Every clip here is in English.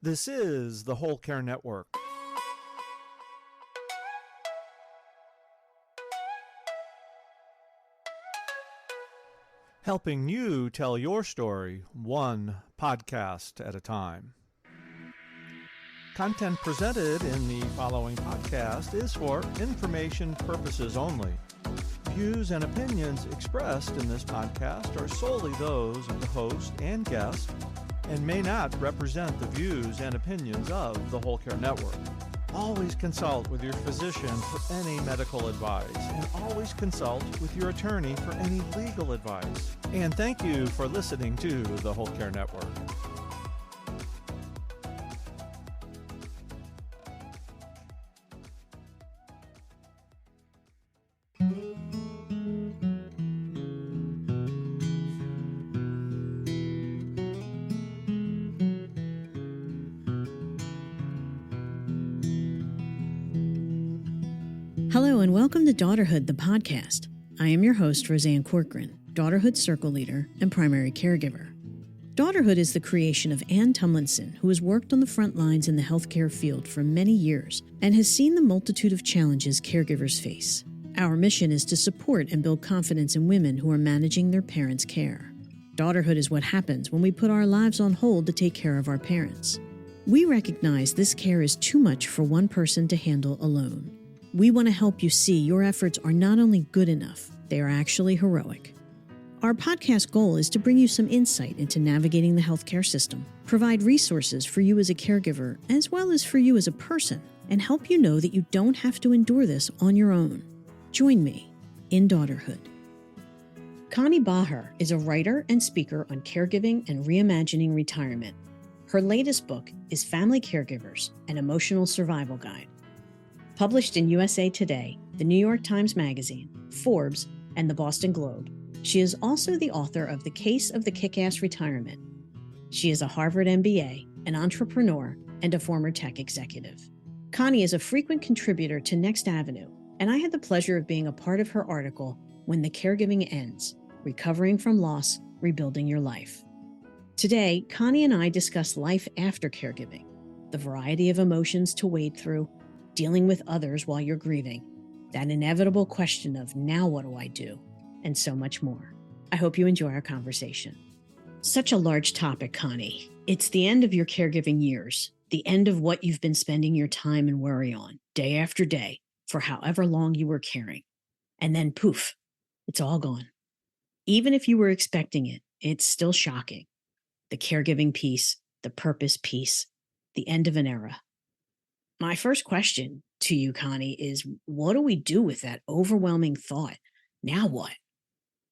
This is the Whole Care Network. Helping you tell your story one podcast at a time. Content presented in the following podcast is for information purposes only. Views and opinions expressed in this podcast are solely those of the host and guest and may not represent the views and opinions of the Whole Care Network. Always consult with your physician for any medical advice, and always consult with your attorney for any legal advice. And thank you for listening to the Whole Care Network. Hello and welcome to Daughterhood, the podcast. I am your host, Roseanne Corcoran, Daughterhood Circle Leader and Primary Caregiver. Daughterhood is the creation of Ann Tumlinson, who has worked on the front lines in the healthcare field for many years and has seen the multitude of challenges caregivers face. Our mission is to support and build confidence in women who are managing their parents' care. Daughterhood is what happens when we put our lives on hold to take care of our parents. We recognize this care is too much for one person to handle alone. We want to help you see your efforts are not only good enough, they are actually heroic. Our podcast goal is to bring you some insight into navigating the healthcare system, provide resources for you as a caregiver as well as for you as a person, and help you know that you don't have to endure this on your own. Join me in Daughterhood. Connie Baher is a writer and speaker on caregiving and reimagining retirement. Her latest book is Family Caregivers, an emotional survival guide. Published in USA Today, the New York Times Magazine, Forbes, and the Boston Globe, she is also the author of The Case of the Kickass Retirement. She is a Harvard MBA, an entrepreneur, and a former tech executive. Connie is a frequent contributor to Next Avenue, and I had the pleasure of being a part of her article, When the Caregiving Ends, Recovering from Loss, Rebuilding Your Life. Today, Connie and I discuss life after caregiving, the variety of emotions to wade through, dealing with others while you're grieving, that inevitable question of now what do I do, and so much more. I hope you enjoy our conversation. Such a large topic, Connie. It's the end of your caregiving years, the end of what you've been spending your time and worry on, day after day, for however long you were caring. And then poof, it's all gone. Even if you were expecting it, it's still shocking. The caregiving piece, the purpose piece, the end of an era. My first question to you, Connie, is what do we do with that overwhelming thought? Now what?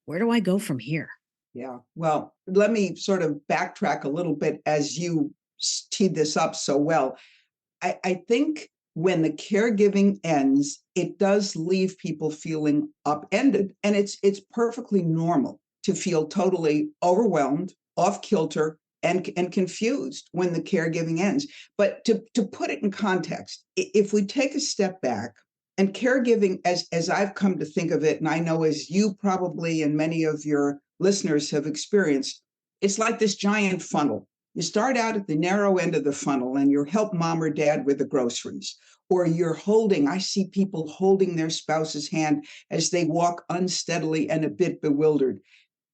Where do I go from here? Yeah, well, let me sort of backtrack a little bit as you teed this up so well. I think when the caregiving ends, it does leave people feeling upended. And it's perfectly normal to feel totally overwhelmed, off kilter, and confused when the caregiving ends. But to put it in context, if we take a step back, and caregiving, as I've come to think of it, and I know as you probably and many of your listeners have experienced, it's like this giant funnel. You start out at the narrow end of the funnel and you help mom or dad with the groceries, or I see people holding their spouse's hand as they walk unsteadily and a bit bewildered,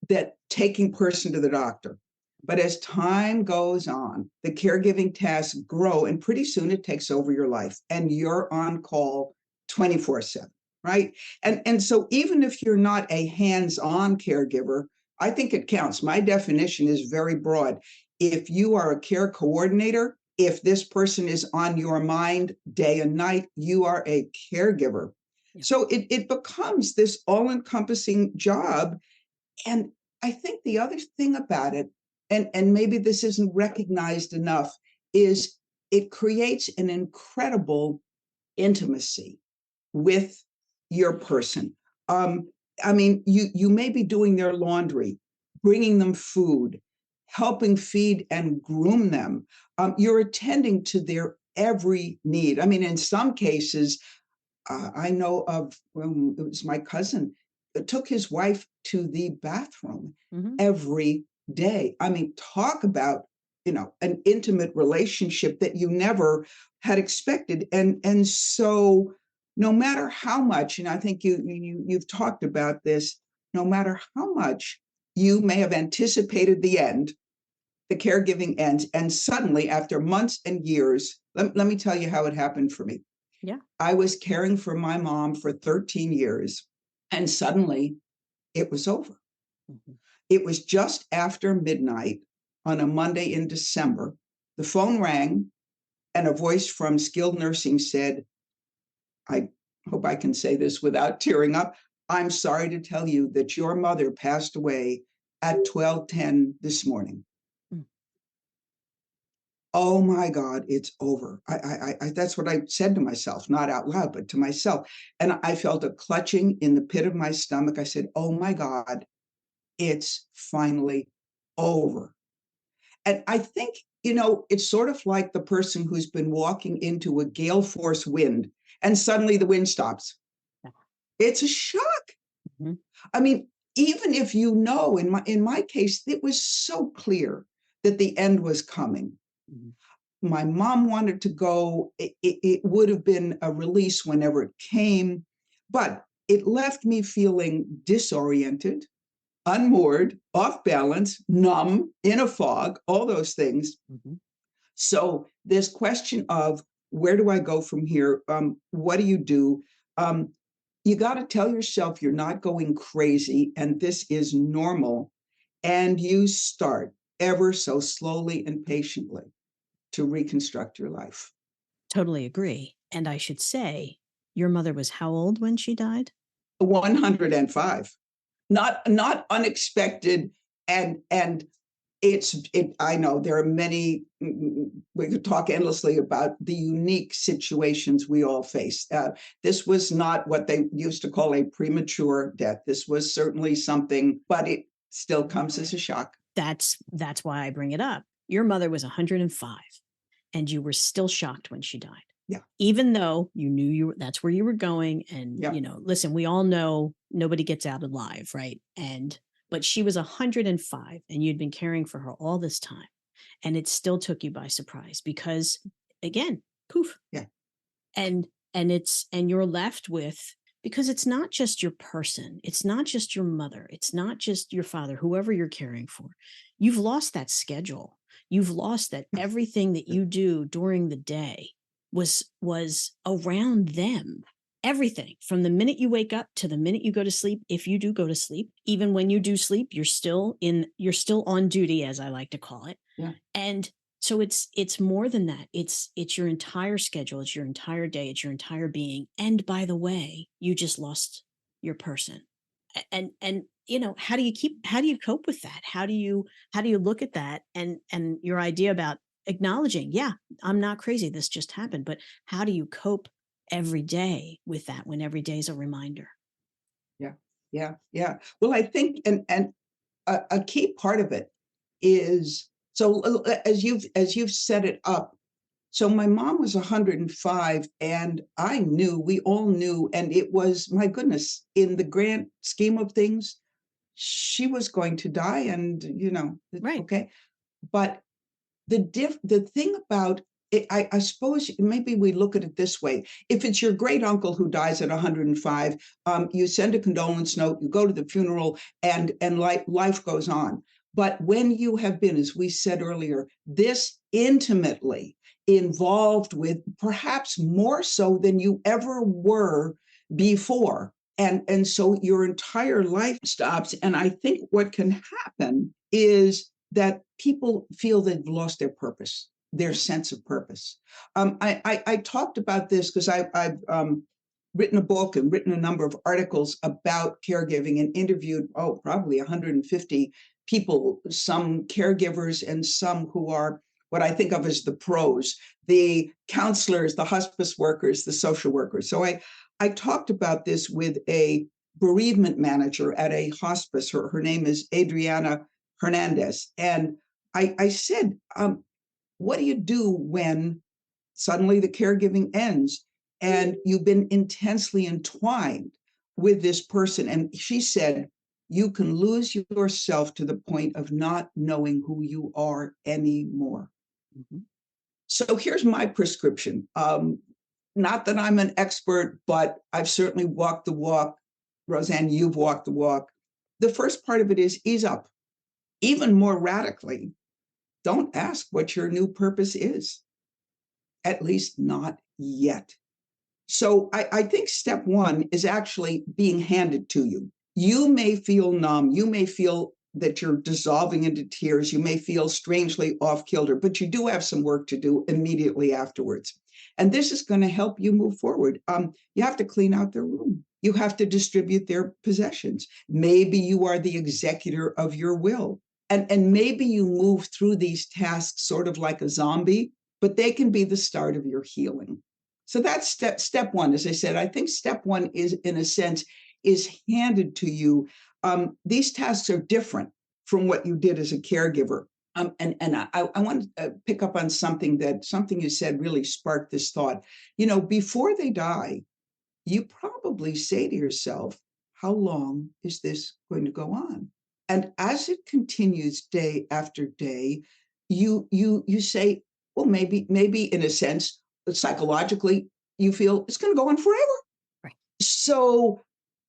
that taking person to the doctor. But as time goes on, the caregiving tasks grow, and pretty soon it takes over your life, and you're on call 24/7, right? And so even if you're not a hands-on caregiver, I think it counts. My definition is very broad. If you are a care coordinator, if this person is on your mind day and night, you are a caregiver. Yeah. So it becomes this all-encompassing job. And I think the other thing about it, and maybe this isn't recognized enough, is it creates an incredible intimacy with your person. I mean, you may be doing their laundry, bringing them food, helping feed and groom them. You're attending to their every need. I mean, in some cases, I know of, it was my cousin, took his wife to the bathroom every day. I mean, talk about an intimate relationship that you never had expected. And so no matter how much, and I think you've talked about this, no matter how much you may have anticipated the end, the caregiving ends. And suddenly, after months and years, let me tell you how it happened for me. Yeah. I was caring for my mom for 13 years, and suddenly it was over. Mm-hmm. It was just after midnight on a Monday in December. The phone rang, and a voice from skilled nursing said, I hope I can say this without tearing up. I'm sorry to tell you that your mother passed away at 12:10 this morning. Mm. Oh my God, it's over. I that's what I said to myself, not out loud, but to myself. And I felt a clutching in the pit of my stomach. I said, oh my God, it's finally over. And I think, it's sort of like the person who's been walking into a gale force wind and suddenly the wind stops. It's a shock. Mm-hmm. I mean, even if in my case, it was so clear that the end was coming. Mm-hmm. My mom wanted to go. It would have been a release whenever it came, but it left me feeling disoriented, unmoored, off balance, numb, in a fog, all those things. Mm-hmm. So this question of where do I go from here? What do you do? You got to tell yourself you're not going crazy and this is normal. And you start ever so slowly and patiently to reconstruct your life. Totally agree. And I should say, your mother was how old when she died? 105. Not unexpected. And I know there are many, we could talk endlessly about the unique situations we all face. This was not what they used to call a premature death. This was certainly something, but it still comes as a shock. That's why I bring it up. Your mother was 105 and you were still shocked when she died. Yeah. Even though you knew that's where you were going. And, yeah. Listen, we all know nobody gets out alive, right? But she was 105 and you'd been caring for her all this time. And it still took you by surprise because, again, poof. Yeah. And you're left with, because it's not just your person. It's not just your mother. It's not just your father, whoever you're caring for. You've lost that schedule. You've lost that everything that you do during the day was around them. Everything from the minute you wake up to the minute you go to sleep. If you do go to sleep, even when you do sleep, you're still on duty, as I like to call it. Yeah. And so it's more than that. It's your entire schedule. It's your entire day. It's your entire being. And by the way, you just lost your person. And how do you cope with that? How do you look at that? And your idea about acknowledging, yeah, I'm not crazy. This just happened. But how do you cope every day with that when every day is a reminder? Yeah. Well, I think, and a key part of it is, so as you've set it up, so my mom was 105 and we all knew, and it was, my goodness, in the grand scheme of things, she was going to die and, right. Okay. But the thing about it, I suppose maybe we look at it this way. If it's your great uncle who dies at 105, you send a condolence note, you go to the funeral, and life goes on. But when you have been, as we said earlier, this intimately involved with, perhaps more so than you ever were before, and so your entire life stops. And I think what can happen is that people feel they've lost their purpose, their sense of purpose. I talked about this because I've written a book and written a number of articles about caregiving and interviewed, probably 150 people, some caregivers and some who are what I think of as the pros, the counselors, the hospice workers, the social workers. So I talked about this with a bereavement manager at a hospice. Her name is Adriana Hernandez. And I said, what do you do when suddenly the caregiving ends and you've been intensely entwined with this person? And she said, you can lose yourself to the point of not knowing who you are anymore. Mm-hmm. So here's my prescription. Not that I'm an expert, but I've certainly walked the walk. Roseanne, you've walked the walk. The first part of it is ease up. Even more radically, don't ask what your new purpose is, at least not yet. So I think step one is actually being handed to you. You may feel numb. You may feel that you're dissolving into tears. You may feel strangely off kilter, but you do have some work to do immediately afterwards. And this is going to help you move forward. You have to clean out their room. You have to distribute their possessions. Maybe you are the executor of your will. And maybe you move through these tasks sort of like a zombie, but they can be the start of your healing. So that's step one. As I said, I think step one is, in a sense, is handed to you. These tasks are different from what you did as a caregiver. And I want to pick up on something you said really sparked this thought. Before they die, you probably say to yourself, how long is this going to go on? And as it continues day after day, you say, well, maybe in a sense, psychologically, you feel it's going to go on forever. Right. So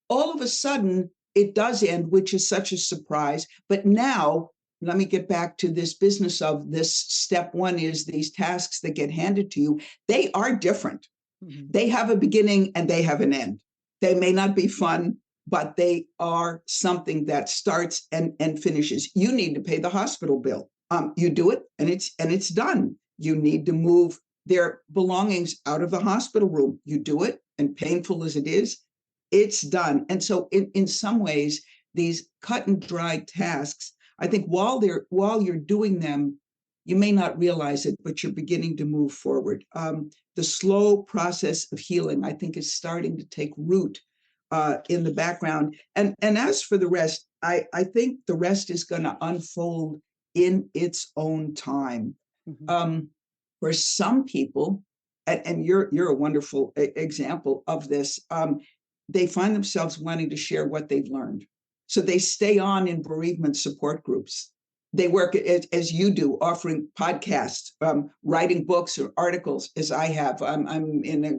all of a sudden, it does end, which is such a surprise. But now, let me get back to this business of this step one is these tasks that get handed to you. They are different. Mm-hmm. They have a beginning and they have an end. They may not be fun, but they are something that starts and finishes. You need to pay the hospital bill. You do it and it's done. You need to move their belongings out of the hospital room. You do it, and painful as it is, it's done. And so in some ways, these cut and dry tasks, I think while you're doing them, you may not realize it, but you're beginning to move forward. The slow process of healing, I think, is starting to take root in the background. And as for the rest, I think the rest is going to unfold in its own time. Mm-hmm. For some people, and you're a wonderful example of this, they find themselves wanting to share what they've learned. So they stay on in bereavement support groups. They work as you do, offering podcasts, writing books or articles, as I have. I'm in a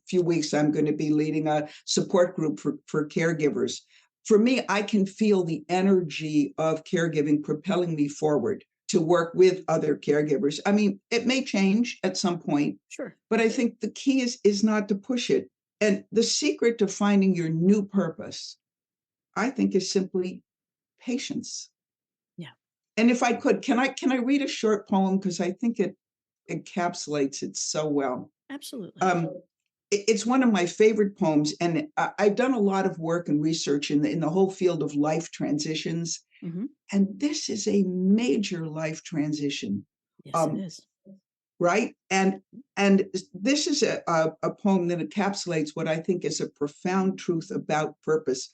few weeks, I'm going to be leading a support group for caregivers. For me, I can feel the energy of caregiving propelling me forward to work with other caregivers. I mean, it may change at some point, Sure, but I think the key is not to push it. And the secret to finding your new purpose, I think, is simply patience. Yeah. And if I could, can I read a short poem, because I think it encapsulates it so well. Absolutely. It's one of my favorite poems, and I've done a lot of work and research in the whole field of life transitions. Mm-hmm. And this is a major life transition. Yes, it is. Right? And this is a poem that encapsulates what I think is a profound truth about purpose.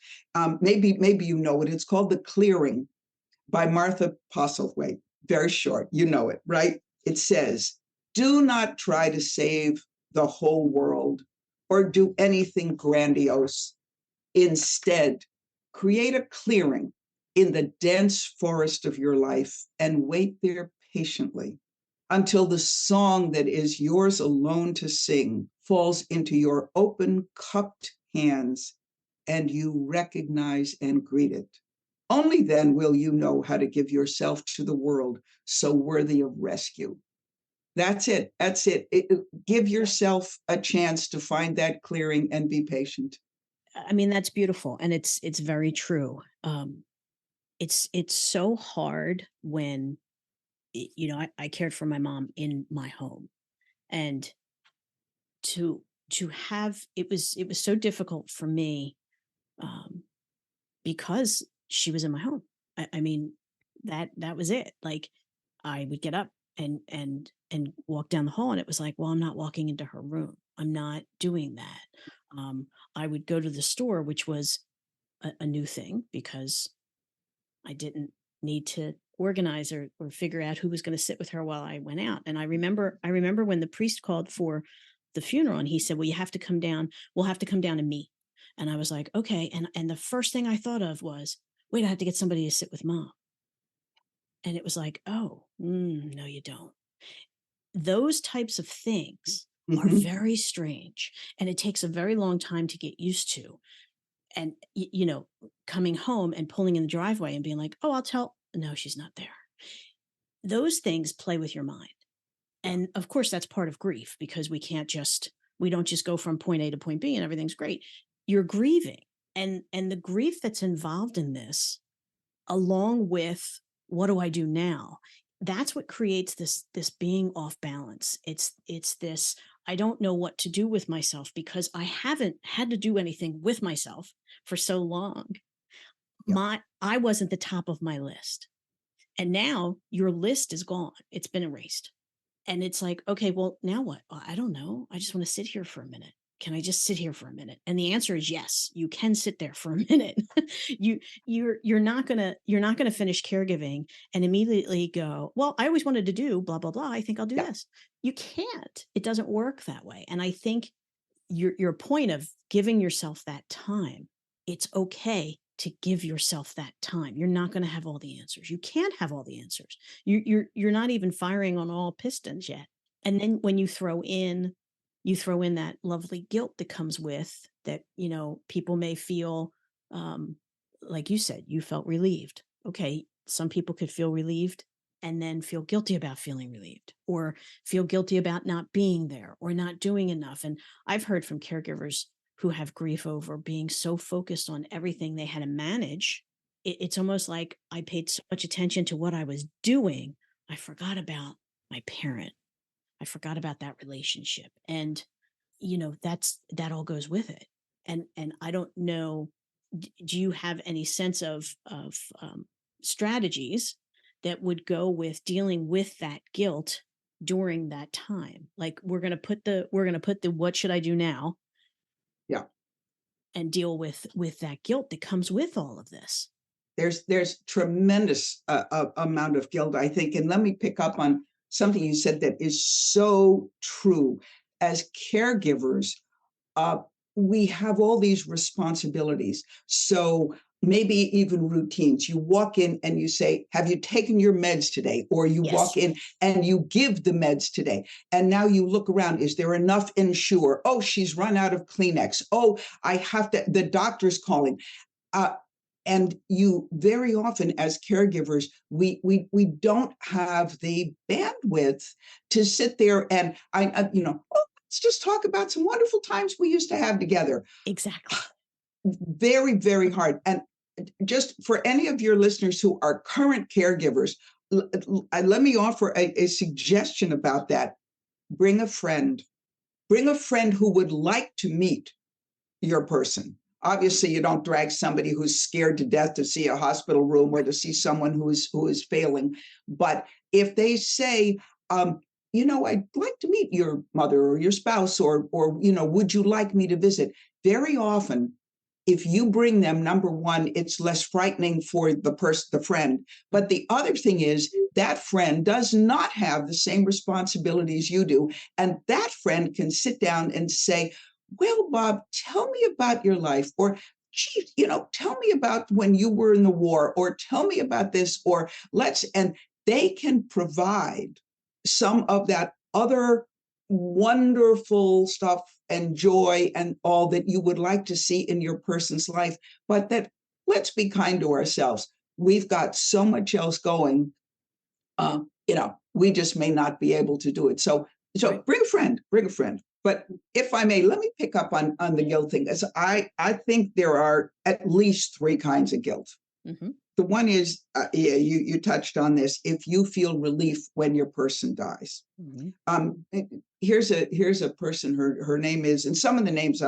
Maybe you know it. It's called The Clearing by Martha Postlethwaite. Very short. You know it, right? It says, do not try to save the whole world or do anything grandiose. Instead, create a clearing in the dense forest of your life and wait there patiently until the song that is yours alone to sing falls into your open, cupped hands and you recognize and greet it. Only then will you know how to give yourself to the world so worthy of rescue. That's it. Give yourself a chance to find that clearing and be patient. I mean, that's beautiful. And it's very true. It's so hard when, I cared for my mom in my home, and to have, it was so difficult for me, because she was in my home. I mean, that was it. Like, I would get up and walk down the hall, and it was like, well, I'm not walking into her room. I'm not doing that. I would go to the store, which was a new thing because I didn't need to organize or figure out who was going to sit with her while I went out. And I remember when the priest called for the funeral, and he said, well, you have to come down. We'll have to come down and meet. And I was like, okay. And the first thing I thought of was, wait, I have to get somebody to sit with mom. And it was like, oh, no, you don't. Those types of things are Mhm. very strange. And it takes a very long time to get used to. And, coming home and pulling in the driveway and being like, oh, no, she's not there. Those things play with your mind. Yeah. And of course, that's part of grief because we don't just go from point A to point B and everything's great. You're grieving. And the grief that's involved in this, along with what do I do now? That's what creates this being off balance. It's this, I don't know what to do with myself because I haven't had to do anything with myself for so long. Yeah. I wasn't the top of my list. And now your list is gone. It's been erased. And it's like, okay, well, now what? I don't know. I just want to sit here for a minute. Can I just sit here for a minute? And the answer is yes, you can sit there for a minute. You're not gonna finish caregiving and immediately go, well, I always wanted to do blah, blah, blah. I think I'll do Yeah. this. You can't. It doesn't work that way. And I think your point of giving yourself that time, it's okay to give yourself that time. You're not going to have all the answers. You can't have all the answers. You're not even firing on all pistons yet. And then when you throw in that lovely guilt that comes with that, people may feel, like you said, you felt relieved. Okay, some people could feel relieved and then feel guilty about feeling relieved, or feel guilty about not being there or not doing enough. And I've heard from caregivers who have grief over being so focused on everything they had to manage. It's almost like I paid so much attention to what I was doing, I forgot about my parent. I forgot about that relationship. And, that all goes with it. And I don't know, do you have any sense of strategies that would go with dealing with that guilt during that time? Like we're going to put the what should I do now Yeah. and deal with that guilt that comes with all of this. There's tremendous amount of guilt, I think. And let me pick up on something you said that is so true. As caregivers, uh, we have all these responsibilities. So maybe even routines. You walk in and you say, have you taken your meds today? Or you walk Yes. in and you give the meds today. And now you look around, is there enough Ensure? Oh, she's run out of Kleenex. Oh, the doctor's calling. Uh, and you very often as caregivers, we don't have the bandwidth to sit there and let's just talk about some wonderful times we used to have together. Exactly. Very, very hard. And just for any of your listeners who are current caregivers, let me offer a suggestion about that. Bring a friend. Bring a friend who would like to meet your person. Obviously, you don't drag somebody who's scared to death to see a hospital room or to see someone who is failing. But if they say, I'd like to meet your mother or your spouse, or would you like me to visit? Very often, if you bring them, number one, it's less frightening for the friend. But the other thing is that friend does not have the same responsibilities you do. And that friend can sit down and say, well, Bob, tell me about your life, or gee, tell me about when you were in the war, or tell me about this, or and they can provide some of that other wonderful stuff and joy and all that you would like to see in your person's life. But that, let's be kind to ourselves. We've got so much else going. We just may not be able to do it. So Right. bring a friend. But if I may, let me pick up on the guilt thing. As I think there are at least three kinds of guilt. Mm-hmm. The one is, you touched on this, if you feel relief when your person dies. Mm-hmm. Here's a person, her name is, and some of the names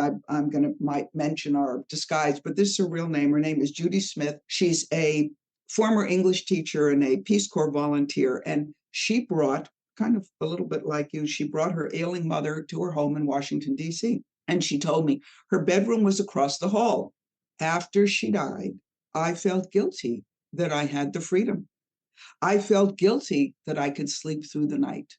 might mention are disguised, but this is her real name. Her name is Judy Smith. She's a former English teacher and a Peace Corps volunteer. And she brought, kind of a little bit like you, she brought her ailing mother to her home in Washington, D.C. And she told me her bedroom was across the hall. After she died, I felt guilty that I had the freedom. I felt guilty that I could sleep through the night.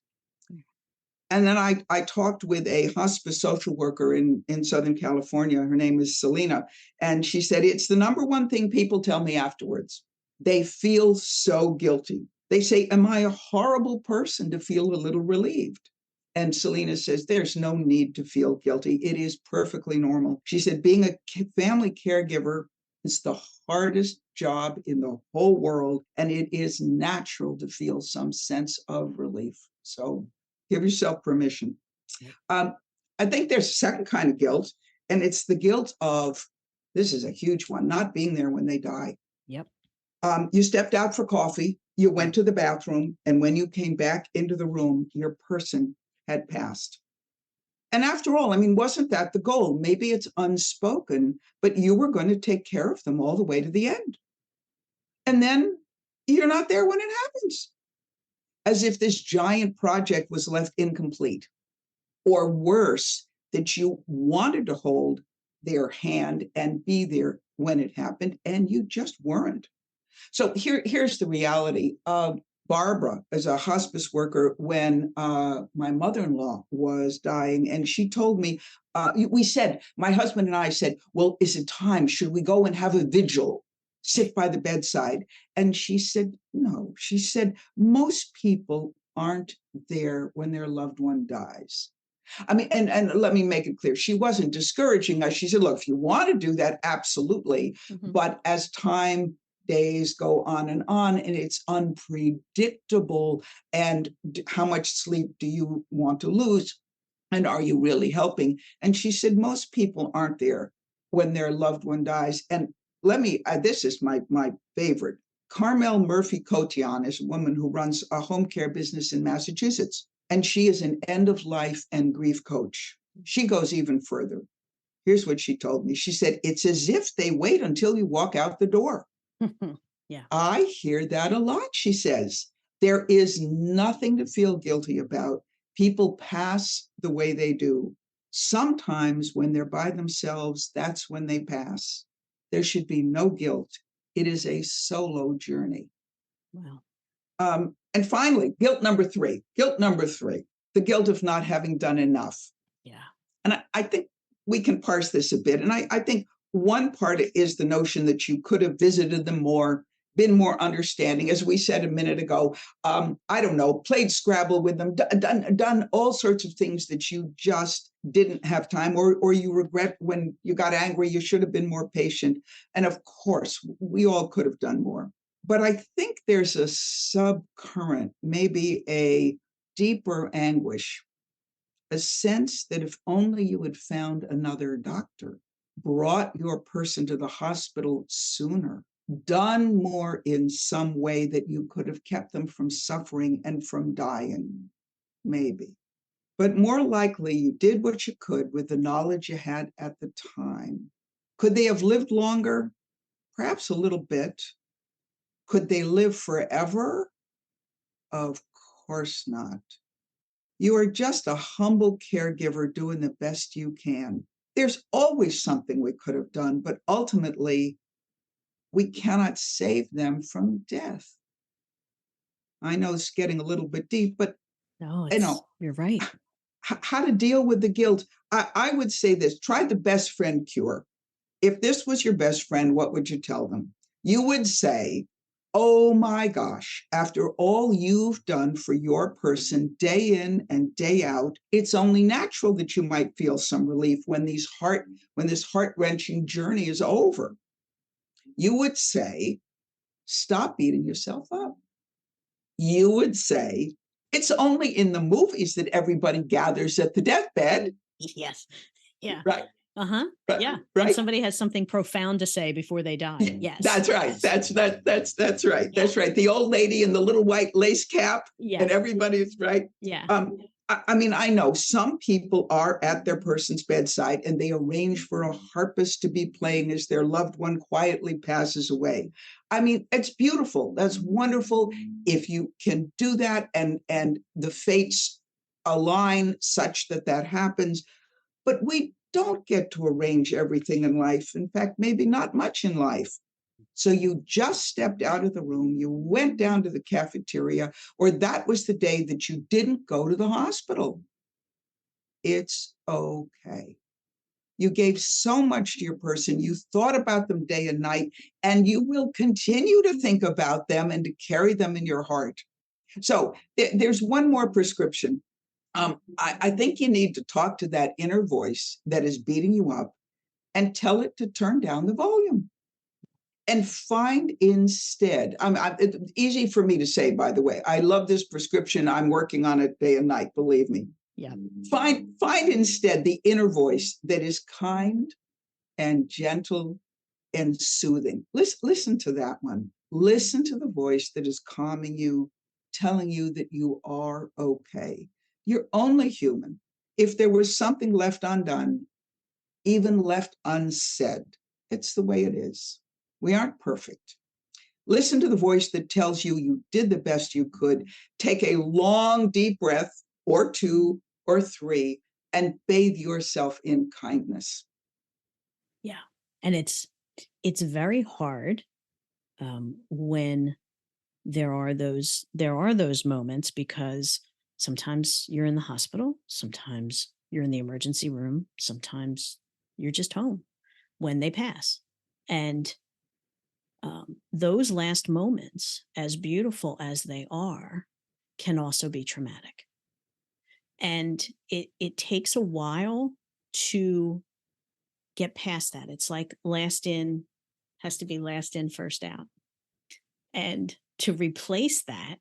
And then I talked with a hospice social worker in Southern California. Her name is Selena. And she said, it's the number one thing people tell me afterwards. They feel so guilty. They say, am I a horrible person to feel a little relieved? And Selena says, there's no need to feel guilty. It is perfectly normal. She said, being a family caregiver is the hardest job in the whole world. And it is natural to feel some sense of relief. So give yourself permission. I think there's a second kind of guilt, and it's the guilt of, this is a huge one, not being there when they die. Yep. You stepped out for coffee, you went to the bathroom, and when you came back into the room, your person had passed. And after all, I mean, wasn't that the goal? Maybe it's unspoken, but you were going to take care of them all the way to the end. And then you're not there when it happens. As if this giant project was left incomplete, or worse, that you wanted to hold their hand and be there when it happened, and you just weren't. So here's the reality. Barbara is a hospice worker when my mother-in-law was dying, and she told me, my husband and I said, well, is it time? Should we go and have a vigil? Sit by the bedside? And she said, no. She said, most people aren't there when their loved one dies. I mean, and let me make it clear, she wasn't discouraging us. She said, look, if you want to do that, absolutely. Mm-hmm. But as days go on, and it's unpredictable, and how much sleep do you want to lose? And are you really helping? And she said, most people aren't there when their loved one dies. And this is my favorite. Carmel Murphy-Cotion is a woman who runs a home care business in Massachusetts, and she is an end-of-life and grief coach. She goes even further. Here's what she told me. She said, it's as if they wait until you walk out the door. Yeah. I hear that a lot, she says. There is nothing to feel guilty about. People pass the way they do. Sometimes when they're by themselves, that's when they pass. There should be no guilt. It is a solo journey. Wow. And finally, guilt number three, the guilt of not having done enough. Yeah. And I think we can parse this a bit. And I think one part is the notion that you could have visited them more, been more understanding. As we said a minute ago, played Scrabble with them, done all sorts of things that you just didn't have time, or you regret when you got angry, you should have been more patient. And of course, we all could have done more. But I think there's a subcurrent, maybe a deeper anguish, a sense that if only you had found another doctor, brought your person to the hospital sooner, done more in some way that you could have kept them from suffering and from dying, maybe. But more likely, you did what you could with the knowledge you had at the time. Could they have lived longer? Perhaps a little bit. Could they live forever? Of course not. You are just a humble caregiver doing the best you can. There's always something we could have done, but ultimately, we cannot save them from death. I know it's getting a little bit deep, but you're right. How to deal with the guilt. I would say this: try the best friend cure. If this was your best friend, what would you tell them? You would say, oh my gosh, after all you've done for your person day in and day out, it's only natural that you might feel some relief when this heart-wrenching journey is over. You would say, stop beating yourself up. You would say, it's only in the movies that everybody gathers at the deathbed. Yes. Yeah. Right. Uh-huh. Right. Yeah. Right. When somebody has something profound to say before they die. Yes. That's right. Yes. That's right. Yeah. That's right. The old lady in the little white lace cap. Yeah. And everybody's right. Yeah. I mean, I know some people are at their person's bedside and they arrange for a harpist to be playing as their loved one quietly passes away. I mean, it's beautiful. That's wonderful. If you can do that and the fates align such that happens. But we don't get to arrange everything in life. In fact, maybe not much in life. So you just stepped out of the room, you went down to the cafeteria, or that was the day that you didn't go to the hospital. it's okay. You gave so much to your person. You thought about them day and night, and you will continue to think about them and to carry them in your heart. So there's one more prescription. I think you need to talk to that inner voice that is beating you up and tell it to turn down the volume. And find instead, it's easy for me to say, by the way, I love this prescription. I'm working on it day and night, believe me. Yeah. Find instead the inner voice that is kind and gentle and soothing. Listen to that one. Listen to the voice that is calming you, telling you that you are okay. You're only human. If there was something left undone, even left unsaid, it's the way it is. We aren't perfect. Listen to the voice that tells you you did the best you could. Take a long, deep breath, or 2 or 3, and bathe yourself in kindness. Yeah. And it's very hard when there are those moments, because sometimes you're in the hospital, sometimes you're in the emergency room, sometimes you're just home when they pass. And those last moments, as beautiful as they are, can also be traumatic. And it takes a while to get past that. It's like last in has to be last in, first out. And to replace that,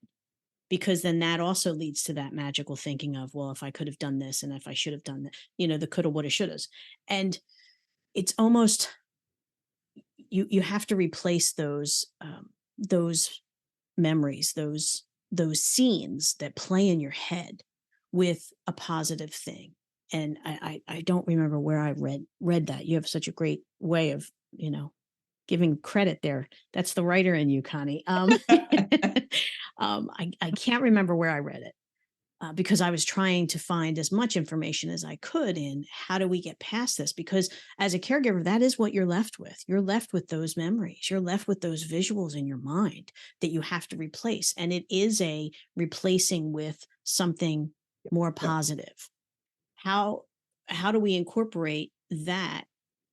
because then that also leads to that magical thinking of, well, if I could have done this and if I should have done that, the coulda, woulda, shouldas. And it's almost, you have to replace those memories, those scenes that play in your head with a positive thing. And I don't remember where I read that. You have such a great way of, giving credit there. That's the writer in you, Connie. I can't remember where I read it because I was trying to find as much information as I could in how do we get past this? Because as a caregiver, that is what you're left with. You're left with those memories. You're left with those visuals in your mind that you have to replace. And it is a replacing with something more positive. How do we incorporate that?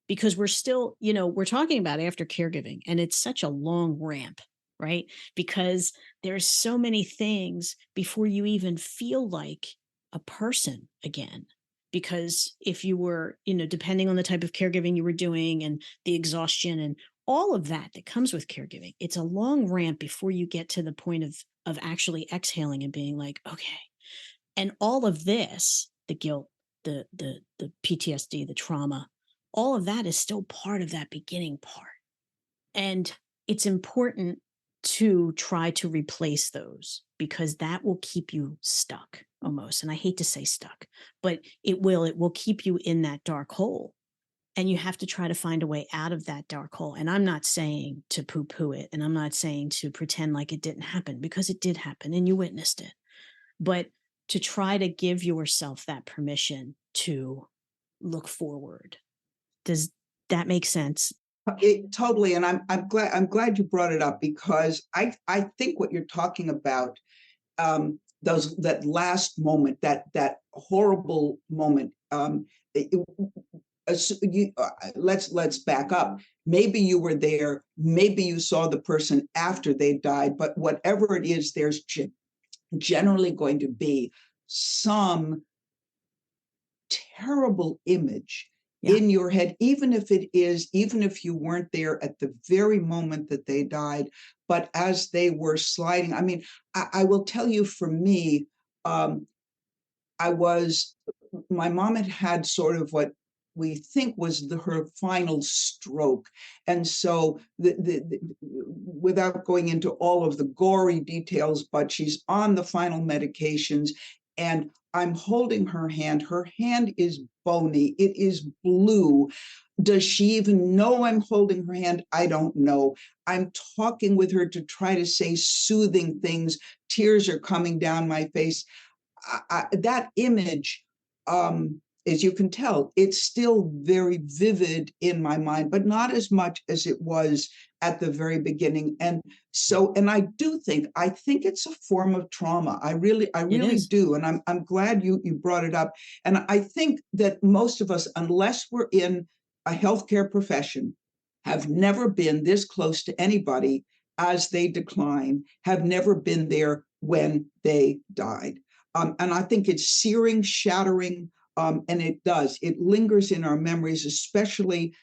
Because we're still, we're talking about after caregiving, and it's such a long ramp, right? Because there's so many things before you even feel like a person again. Because if you were, depending on the type of caregiving you were doing and the exhaustion and all of that comes with caregiving, it's a long ramp before you get to the point of actually exhaling and being like, okay. And all of this, the guilt, the PTSD, the trauma, all of that is still part of that beginning part. And it's important to try to replace those, because that will keep you stuck almost. And I hate to say stuck, but it will keep you in that dark hole. And you have to try to find a way out of that dark hole. And I'm not saying to poo-poo it, and I'm not saying to pretend like it didn't happen, because it did happen and you witnessed it. But to try to give yourself that permission to look forward. Does that make sense? Totally. And I'm glad you brought it up, because I think what you're talking about, that last moment, that horrible moment, let's back up. Maybe you were there, maybe you saw the person after they died, but whatever it is, there's generally going to be some terrible image in your head, even if you weren't there at the very moment that they died, but as they were sliding. I mean, I will tell you, for me, my mom had sort of what we think was her final stroke. And so without going into all of the gory details, but she's on the final medications, and I'm holding her hand. Her hand is bony. It is blue. Does she even know I'm holding her hand? I don't know. I'm talking with her to try to say soothing things. Tears are coming down my face. That image as you can tell, it's still very vivid in my mind, but not as much as it was at the very beginning. And so, and I think it's a form of trauma. I really do. And I'm glad you brought it up. And I think that most of us, unless we're in a healthcare profession, have never been this close to anybody as they decline, have never been there when they died. And I think it's searing, shattering, and it lingers in our memories, especially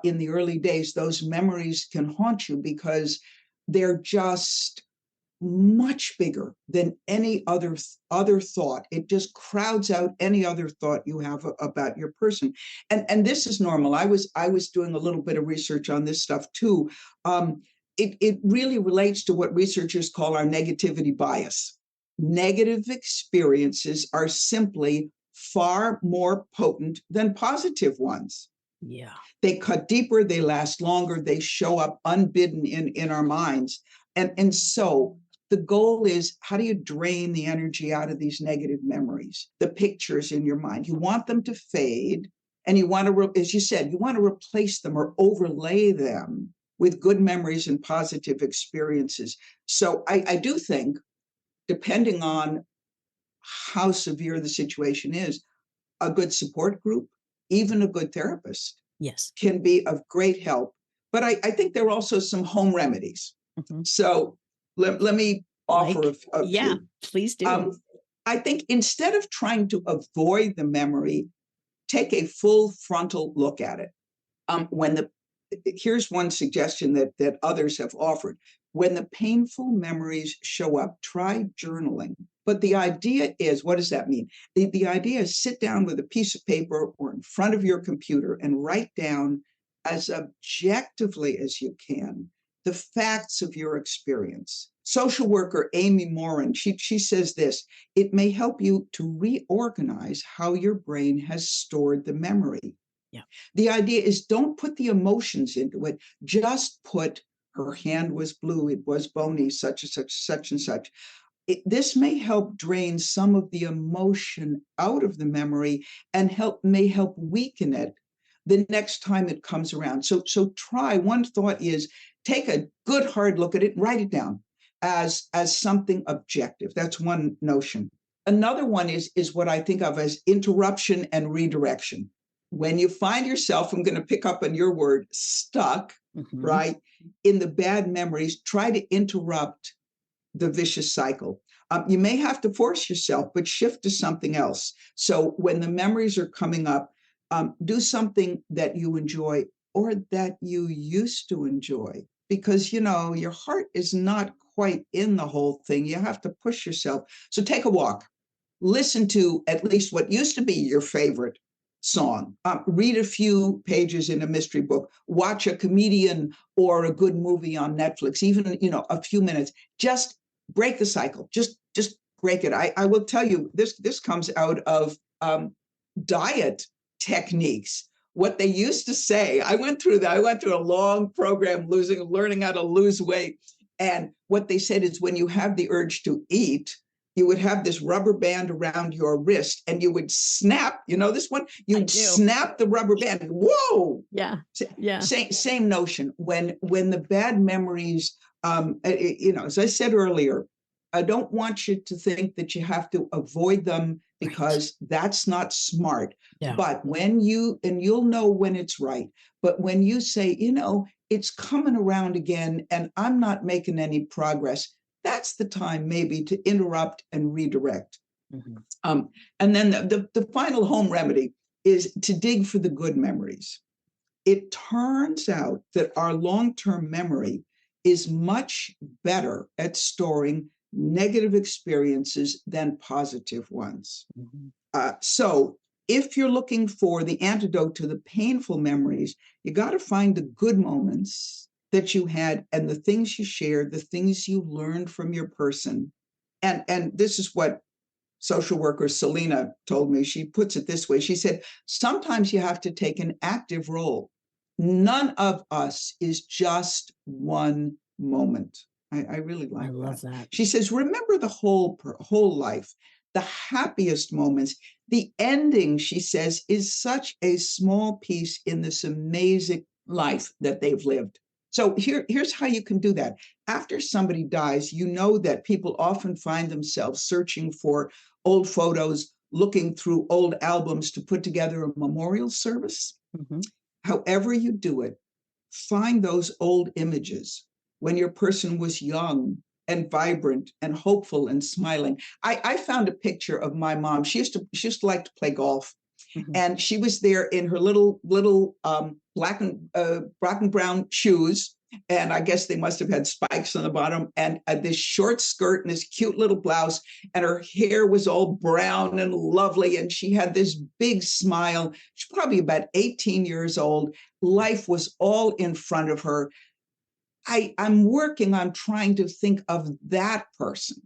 in the early days. Those memories can haunt you because they're just much bigger than any other thought. It just crowds out any other thought you have about your person. And this is normal. I was doing a little bit of research on this stuff too. It really relates to what researchers call our negativity bias. Negative experiences are simply far more potent than positive ones. Yeah. They cut deeper, they last longer, they show up unbidden in our minds. And so the goal is, how do you drain the energy out of these negative memories, the pictures in your mind? You want them to fade, and you want to, as you said, you want to replace them or overlay them with good memories and positive experiences. So I do think, depending on how severe the situation is, a good support group, even a good therapist, yes, can be of great help. But I think there are also some home remedies. Mm-hmm. So let me offer a few. Please do. I think instead of trying to avoid the memory, take a full frontal look at it. Here's one suggestion that others have offered. When the painful memories show up, try journaling. But the idea is, what does that mean? The idea is, sit down with a piece of paper or in front of your computer and write down as objectively as you can the facts of your experience. Social worker Amy Morin, she says this: it may help you to reorganize how your brain has stored the memory. Yeah. The idea is, don't put the emotions into it. Just put, her hand was blue, it was bony, such and such, such and such. This may help drain some of the emotion out of the memory and may help weaken it the next time it comes around. So try. One thought is, take a good hard look at it and write it down as something objective. That's one notion. Another one is what I think of as interruption and redirection. When you find yourself, I'm going to pick up on your word, stuck, Mm-hmm. right, in the bad memories, try to interrupt the vicious cycle. You may have to force yourself, but shift to something else. So when the memories are coming up, do something that you enjoy or that you used to enjoy, because, your heart is not quite in the whole thing. You have to push yourself. So take a walk, listen to at least what used to be your favorite song, read a few pages in a mystery book, watch a comedian or a good movie on Netflix, even, a few minutes. Just break the cycle. Just break it. I will tell you, this comes out of diet techniques. What they used to say, I went through a long program learning how to lose weight. And what they said is, when you have the urge to eat, you would have this rubber band around your wrist and you would snap, this one, you'd snap the rubber band. Whoa. Yeah. Yeah. Same notion. When the bad memories, as I said earlier, I don't want you to think that you have to avoid them, because that's not smart. Yeah. But when you'll know when it's right, but when you say, it's coming around again and I'm not making any progress, that's the time maybe to interrupt and redirect. Mm-hmm. And then the final home remedy is to dig for the good memories. It turns out that our long-term memory is much better at storing negative experiences than positive ones. Mm-hmm. So if you're looking for the antidote to the painful memories, you got to find the good moments that you had and the things you shared, the things you learned from your person. And this is what social worker Selena told me. She puts it this way. She said, sometimes you have to take an active role. None of us is just one moment. I really like that. I love that. She says, remember the whole life. the happiest moments. The ending, she says, is such a small piece in this amazing life that they've lived. So here's how you can do that. After somebody dies, you know that people often find themselves searching for old photos, looking through old albums to put together a memorial service. Mm-hmm. However you do it, find those old images when your person was young and vibrant and hopeful and smiling. I found a picture of my mom. She used to like to play golf. Mm-hmm. And she was there in her little black and brown shoes. And I guess they must have had spikes on the bottom, and this short skirt and this cute little blouse. And her hair was all brown and lovely. And she had this big smile. She's probably about 18 years old. Life was all in front of her. I'm working on trying to think of that person.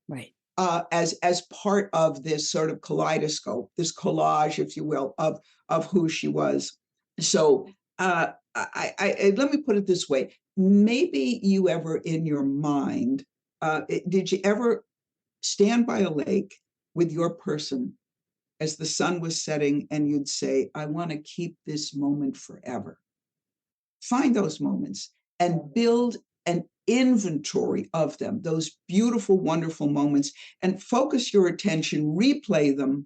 Right. As part of this sort of kaleidoscope, this collage, if you will, of who she was. So I let me put it this way. Maybe you ever in your mind, did you ever stand by a lake with your person as the sun was setting and you'd say, I want to keep this moment forever? Find those moments and build an inventory of them, those beautiful, wonderful moments, and focus your attention, replay them,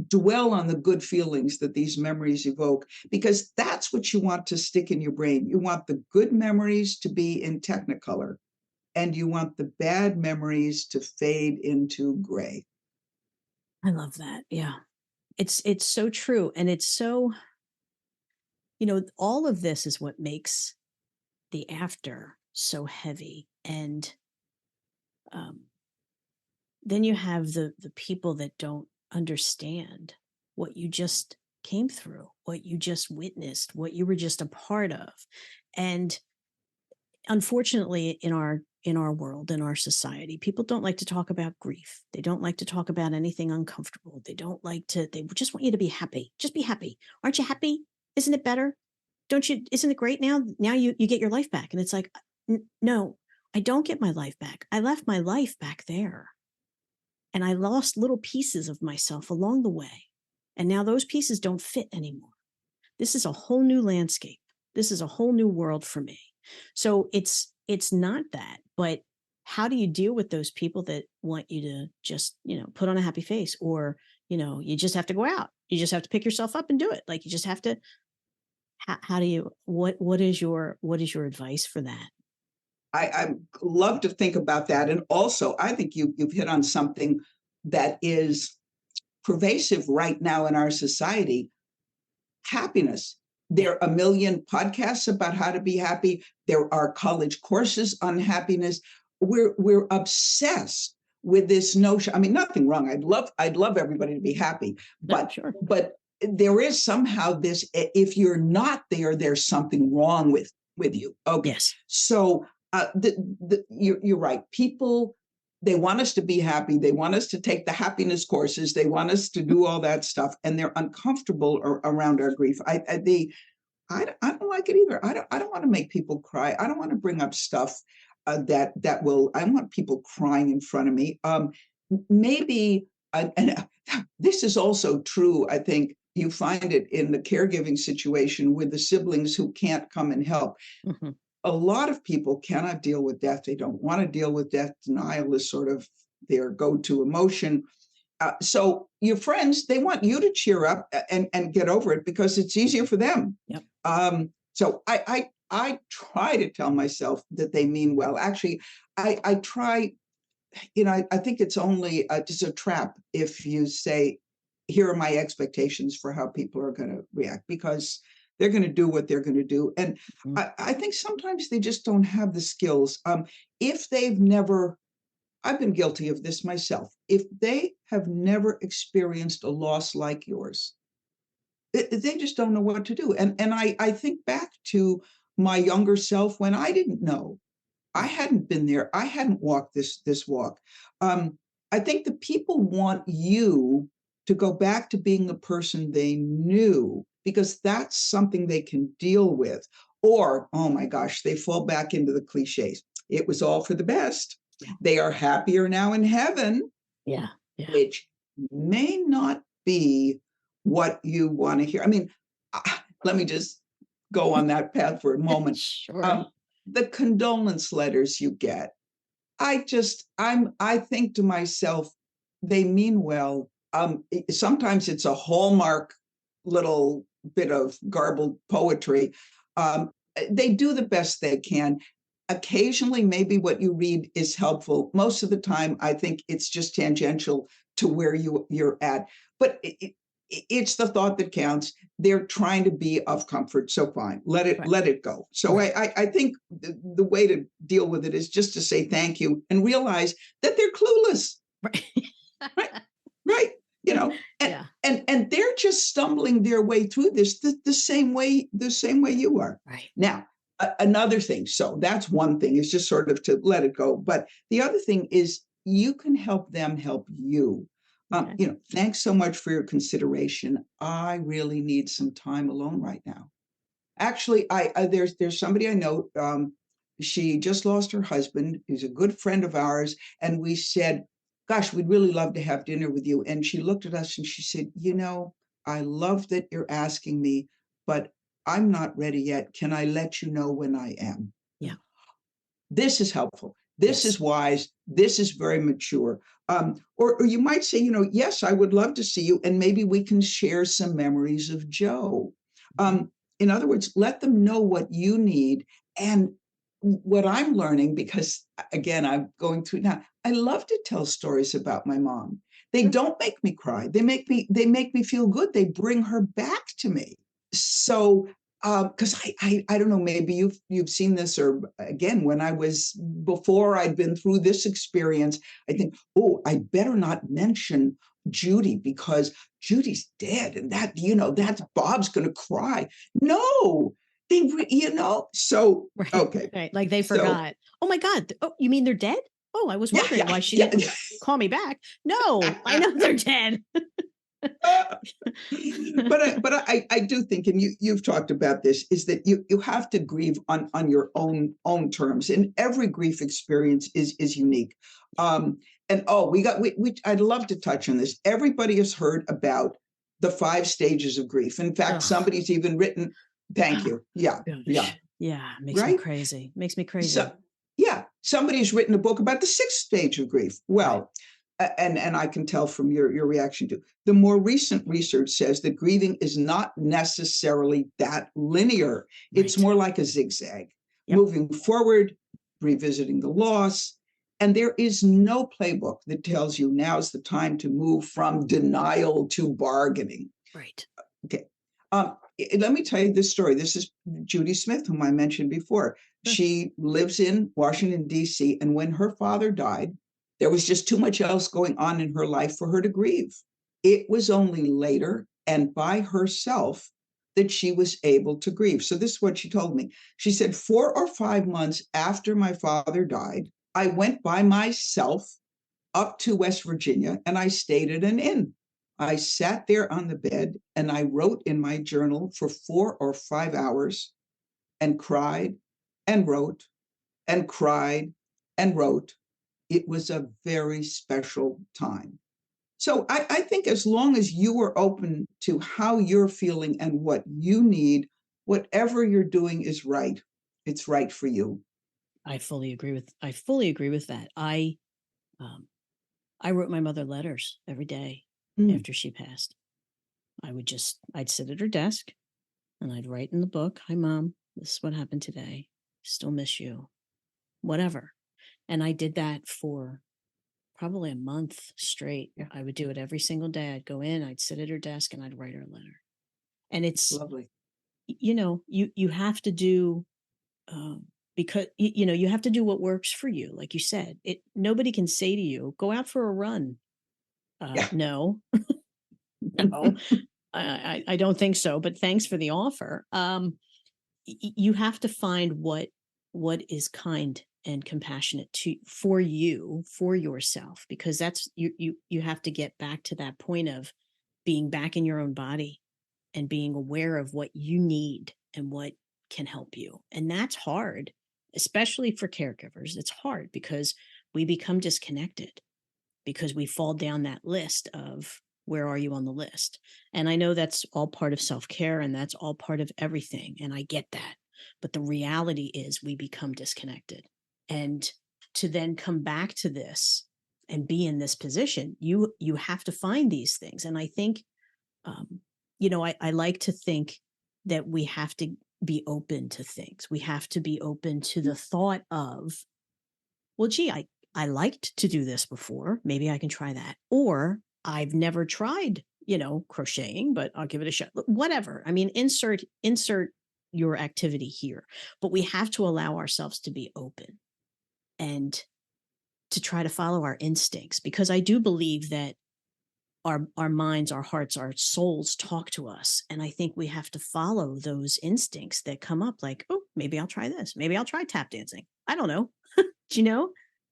dwell on the good feelings that these memories evoke, because that's what you want to stick in your brain. You want the good memories to be in Technicolor, and you want the bad memories to fade into gray. I love that. Yeah. It's so true. And it's so, all of this is what makes the after so heavy. And then you have the people that don't understand what you just came through, what you just witnessed, what you were just a part of. And unfortunately, in our world, in our society, people don't like to talk about grief. They don't like to talk about anything uncomfortable. They just want you to be happy. Just be happy. Aren't you happy? Isn't it better? Isn't it great now? Now you get your life back. And it's like, no, I don't get my life back. I left my life back there. And I lost little pieces of myself along the way. And now those pieces don't fit anymore. This is a whole new landscape. This is a whole new world for me. So it's not that, but how do you deal with those people that want you to just, put on a happy face, or, you just have to go out. You just have to pick yourself up and do it. Like, you just have to. How do you, what is your advice for that? I love to think about that. And also, I think you've hit on something that is pervasive right now in our society: happiness. There are a million podcasts about how to be happy. There are college courses on happiness. We're obsessed with this notion. I mean, nothing wrong. I'd love everybody to be happy, but Sure. But there is somehow this: if you're not there, there's something wrong with you. Okay. Yes. So you're right. People, they want us to be happy. They want us to take the happiness courses. They want us to do all that stuff, and they're uncomfortable around our grief. I don't like it either. I don't want to make people cry. I don't want to bring up stuff that will. I don't want people crying in front of me. Maybe, and this is also true. I think you find it in the caregiving situation with the siblings who can't come and help. Mm-hmm. A lot of people cannot deal with death. They don't want to deal with death. Denial is sort of their go-to emotion. So your friends, they want you to cheer up and get over it because it's easier for them. Yep. So I try to tell myself that they mean well. Actually, I try, I think it's only just a trap if you say, here are my expectations for how people are going to react, because they're going to do what they're going to do. And Mm-hmm. I think sometimes they just don't have the skills. If they've never, I've been guilty of this myself, if they have never experienced a loss like yours, they just don't know what to do. And I think back to my younger self when I didn't know. I hadn't been there. I hadn't walked this walk. I think the people want you to go back to being the person they knew, because that's something they can deal with. Or, oh my gosh, they fall back into the cliches. It was all for the best. Yeah. They are happier now in heaven. Yeah. Yeah. Which may not be what you want to hear. I mean, let me just go on that path for a moment. Sure. The condolence letters you get, I think to myself, they mean well. Sometimes it's a hallmark little bit of garbled poetry. Um, they do the best they can. Occasionally, maybe what you read is helpful. Most of the time, I think it's just tangential to where you're at. But it's the thought that counts. They're trying to be of comfort, so fine, let it go. So I think the way to deal with it is just to say thank you and realize that they're clueless. Right. And they're just stumbling their way through this the same way you are. Right. Now, another thing. So that's one thing, is just sort of to let it go. But the other thing is, you can help them help you. Thanks so much for your consideration. I really need some time alone right now. Actually, there's somebody I know. She just lost her husband. He's a good friend of ours, and we said, "Gosh, we'd really love to have dinner with you." And she looked at us and she said, "I love that you're asking me, but I'm not ready yet. Can I let you know when I am?" Yeah. This is helpful. This is wise. This is very mature. Or you might say, yes, I would love to see you, and maybe we can share some memories of Joe. In other words, let them know what you need. And what I'm learning, because again, I'm going through now, I love to tell stories about my mom. They don't make me cry. They make me feel good. They bring her back to me. So because I don't know, maybe you've seen this, or again, before I'd been through this experience, I think, oh, I better not mention Judy because Judy's dead, and that's Bob's going to cry. No, so okay, right, like they forgot. Oh my God! Oh, you mean they're dead? Oh, I was wondering why she didn't call me back. No, I know they're dead. but I do think, and you've talked about this, is that you have to grieve on your own terms, and every grief experience is unique. And I'd love to touch on this. Everybody has heard about the 5 stages of grief. In fact, somebody's even written. Thank you. Yeah. Makes me crazy. Makes me crazy. So, somebody's written a book about the 6th stage of grief. Well. And I can tell from your reaction to the more recent research says that grieving is not necessarily that linear. It's more like a zigzag, moving forward, revisiting the loss. And there is no playbook that tells you now's the time to move from denial to bargaining. Right. Okay. Let me tell you this story. This is Judy Smith, whom I mentioned before. She lives in Washington, D.C. And when her father died, there was just too much else going on in her life for her to grieve. It was only later and by herself that she was able to grieve. So this is what she told me. She said, 4 or 5 months after my father died, I went by myself up to West Virginia and I stayed at an inn. I sat there on the bed and I wrote in my journal for 4 or 5 hours and cried and wrote and cried and wrote. It was a very special time. So I think as long as you are open to how you're feeling and what you need, whatever you're doing is right. It's right for you. I fully agree with that. I wrote my mother letters every day after she passed. I'd sit at her desk and I'd write in the book, "Hi, Mom, this is what happened today. Still miss you." Whatever. And I did that for probably a month straight. Yeah. I would do it every single day. I'd go in, I'd sit at her desk and I'd write her a letter. And it's lovely. You have to do, because, you have to do what works for you. Like you said, nobody can say to you, "Go out for a run." No, no, I don't think so, but thanks for the offer. You have to find what is kind and compassionate for yourself, because that's you have to get back to that point of being back in your own body and being aware of what you need and what can help you. And that's hard, especially for caregivers. It's hard because we become disconnected. because we fall down that list of where are you on the list? And I know that's all part of self-care and that's all part of everything. And I get that. But the reality is we become disconnected. And to then come back to this and be in this position, you have to find these things. And I think, I like to think that we have to be open to things. We have to be open to the thought of, well, gee, I liked to do this before. Maybe I can try that. Or I've never tried, crocheting, but I'll give it a shot. Whatever. I mean, insert your activity here. But we have to allow ourselves to be open and to try to follow our instincts, because I do believe that our minds, our hearts, our souls talk to us. And I think we have to follow those instincts that come up like, oh, maybe I'll try this. Maybe I'll try tap dancing. I don't know. Do you know?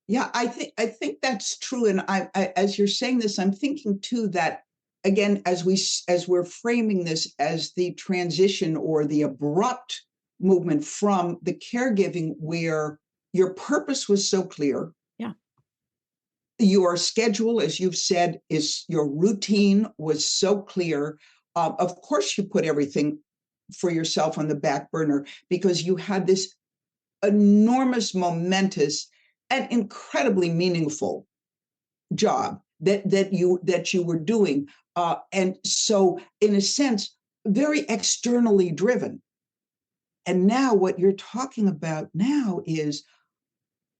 Yeah, I think that's true. And I as you're saying this, I'm thinking too that, again, as we're framing this as the transition or the abrupt movement from the caregiving where your purpose was so clear. Yeah. Your schedule, as you've said, is your routine was so clear. Of course, you put everything for yourself on the back burner because you had this enormous, momentous, and incredibly meaningful job that you were doing, and so, in a sense, very externally driven. And now, what you're talking about now is,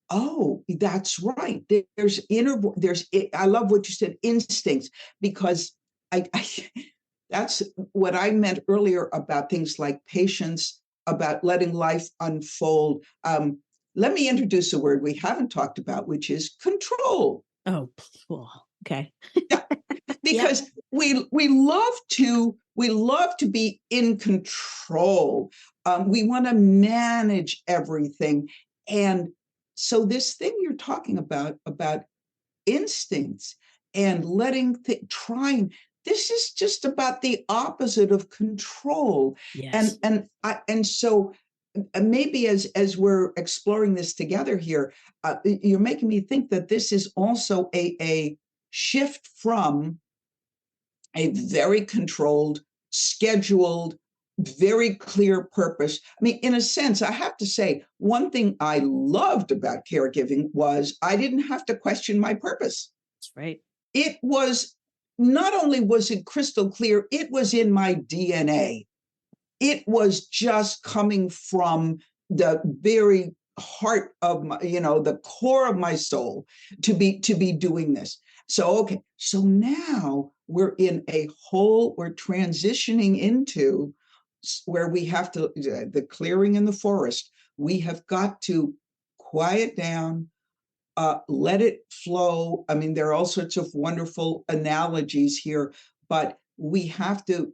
oh, that's right. I love what you said, instincts, because I that's what I meant earlier about things like patience, about letting life unfold. Let me introduce a word we haven't talked about, which is control. Oh, okay. Yeah, because we love to be in control. We want to manage everything, and so this thing you're talking about instincts and trying. This is just about the opposite of control. Yes. And so maybe as we're exploring this together here, you're making me think that this is also a shift from a very controlled, scheduled, very clear purpose. I mean, in a sense, I have to say, one thing I loved about caregiving was I didn't have to question my purpose. That's right. It was, not only was it crystal clear, it was in my DNA. It was just coming from the very heart of my, the core of my soul to be doing this. So, okay. So now we're transitioning into where we have to, the clearing in the forest, we have got to quiet down, let it flow. I mean, there are all sorts of wonderful analogies here, but we have to,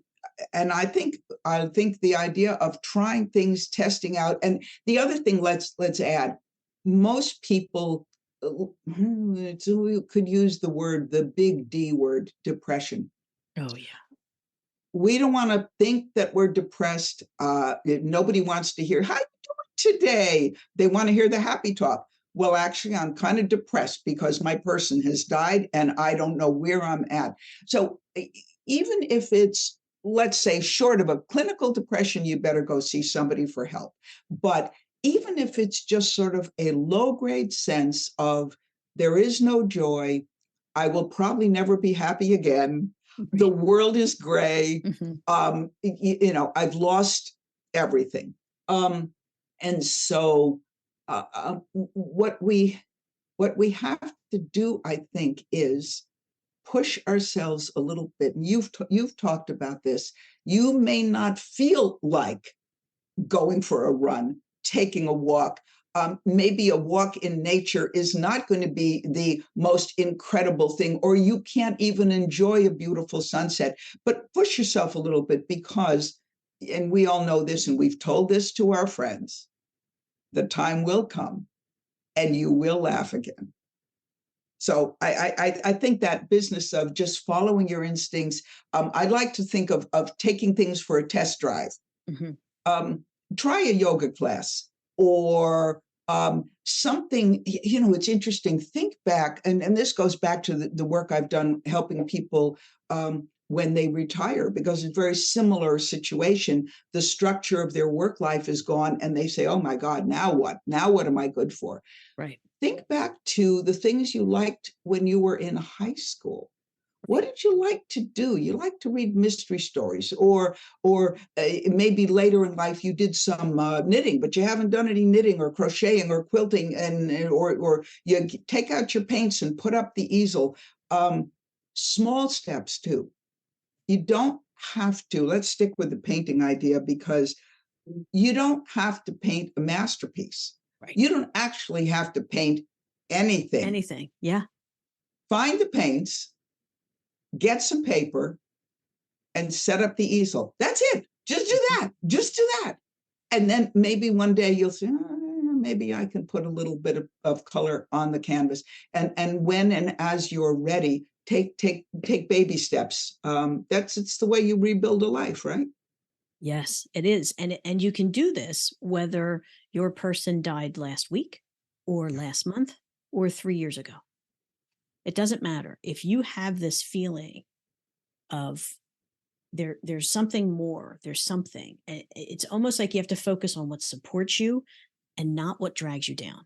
and I think the idea of trying things, testing out, and the other thing, let's add, most people, we could use the big D word, depression. Oh, yeah. We don't want to think that we're depressed. Nobody wants to hear, how you doing today? They want to hear the happy talk. Well, actually, I'm kind of depressed because my person has died and I don't know where I'm at. So even if it's, let's say, short of a clinical depression, you better go see somebody for help. But even if it's just sort of a low-grade sense of there is no joy, I will probably never be happy again. The world is gray. Mm-hmm. I've lost everything. And so what we have to do, I think, is push ourselves a little bit. And you've talked about this. You may not feel like going for a run, taking a walk. Maybe a walk in nature is not going to be the most incredible thing, or you can't even enjoy a beautiful sunset, but push yourself a little bit because, and we all know this, and we've told this to our friends, the time will come and you will laugh again. So I think that business of just following your instincts, I'd like to think of taking things for a test drive. Mm-hmm. Try a yoga class or Something, it's interesting. Think back, and this goes back to the work I've done helping people when they retire, because it's a very similar situation. The structure of their work life is gone, and they say, oh my God, now what? Now what am I good for? Right. Think back to the things you liked when you were in high school. What did you like to do? You like to read mystery stories, or maybe later in life you did some knitting, but you haven't done any knitting or crocheting or quilting, or you take out your paints and put up the easel. Small steps too. You don't have to. Let's stick with the painting idea, because you don't have to paint a masterpiece. Right. You don't actually have to paint anything. Anything. Yeah. Find the paints, get some paper, and set up the easel. That's it. Just do that. Just do that. And then maybe one day you'll say, maybe I can put a little bit of color on the canvas. And when and as you're ready, take baby steps. It's the way you rebuild a life, right? Yes, it is. And you can do this whether your person died last week or last month or 3 years ago. It doesn't matter. If you have this feeling of there's something more, there's something, it's almost like you have to focus on what supports you and not what drags you down.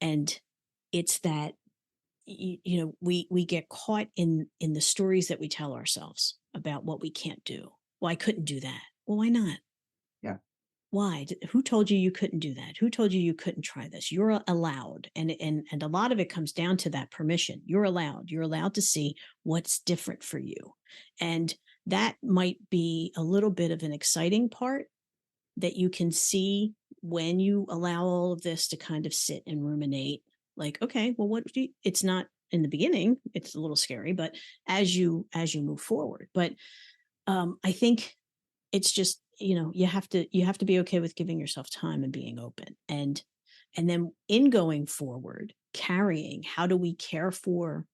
And it's that, we get caught in the stories that we tell ourselves about what we can't do. Well, I couldn't do that. Well, why not? Yeah. Why? Who told you couldn't do that? Who told you couldn't try this? You're allowed. And a lot of it comes down to that permission. You're allowed. You're allowed to see what's different for you. And that might be a little bit of an exciting part that you can see when you allow all of this to kind of sit and ruminate. Like, okay, well, it's not in the beginning, it's a little scary, but as you move forward. But I think it's just, you have to be okay with giving yourself time and being open. And then in going forward, how do we care for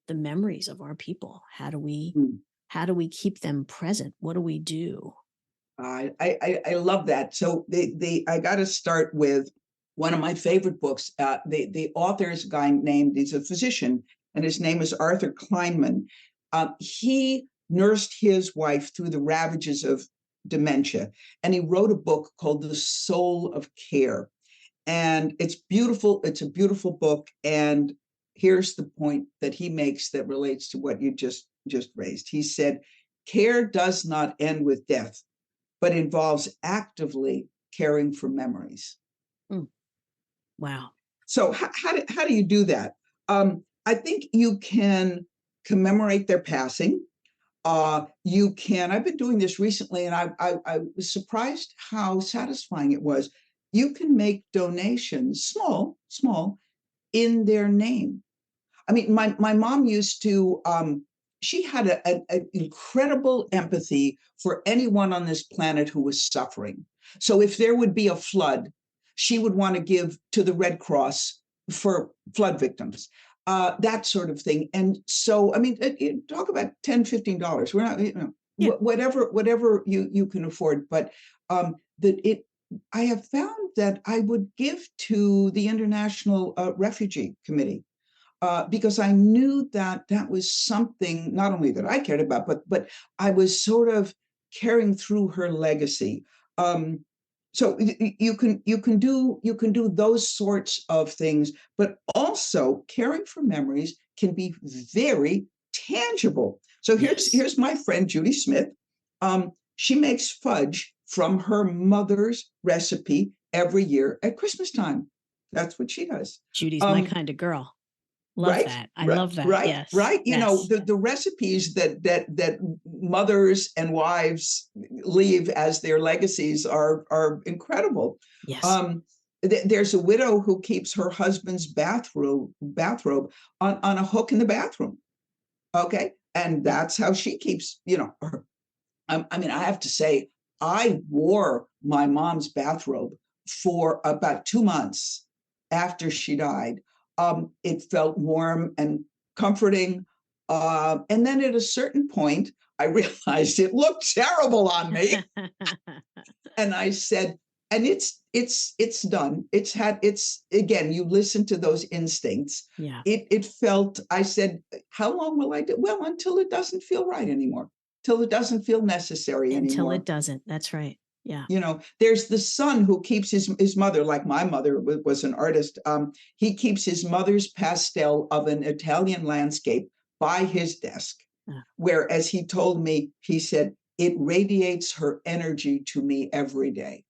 the memories of our people? How do we keep them present? What do we do? I love that. So I got to start with one of my favorite books. The author is a guy he's a physician, and his name is Arthur Kleinman. He nursed his wife through the ravages of dementia, and he wrote a book called The Soul of Care. And it's beautiful. It's a beautiful book. And here's the point that he makes that relates to what you just raised. He said, care does not end with death, but involves actively caring for memories. Wow. So how do you do that? I think you can commemorate their passing. I've been doing this recently, and I was surprised how satisfying it was. You can make donations, small, in their name. I mean, my mom used to, she had an incredible empathy for anyone on this planet who was suffering. So if there would be a flood, she would want to give to the Red Cross for flood victims, that sort of thing. And so, I mean, talk about $10, $15. We're not, whatever you can afford. But I have found that I would give to the International Refugee Committee. Because I knew that was something not only that I cared about, but I was sort of carrying through her legacy. So you can do those sorts of things, but also caring for memories can be very tangible. So here's my friend Judy Smith. She makes fudge from her mother's recipe every year at Christmas time. That's what she does. Judy's my kind of girl. Love that. I love that. Right. Yes. Right. You know, the recipes that mothers and wives leave as their legacies are incredible. Yes. There's a widow who keeps her husband's bathrobe on a hook in the bathroom. Okay. And that's how she keeps, her. I mean, I have to say, I wore my mom's bathrobe for about 2 months after she died. It felt warm and comforting. And then at a certain point, I realized it looked terrible on me. And I said, And it's done. It's again, you listen to those instincts. Yeah. It felt, I said, how long will I do? Well, until it doesn't feel right anymore, till it doesn't feel necessary Until anymore. it doesn't. That's right. Yeah. There's the son who keeps his mother, like my mother was an artist. He keeps his mother's pastel of an Italian landscape by his desk, where, as he told me, he said, it radiates her energy to me every day.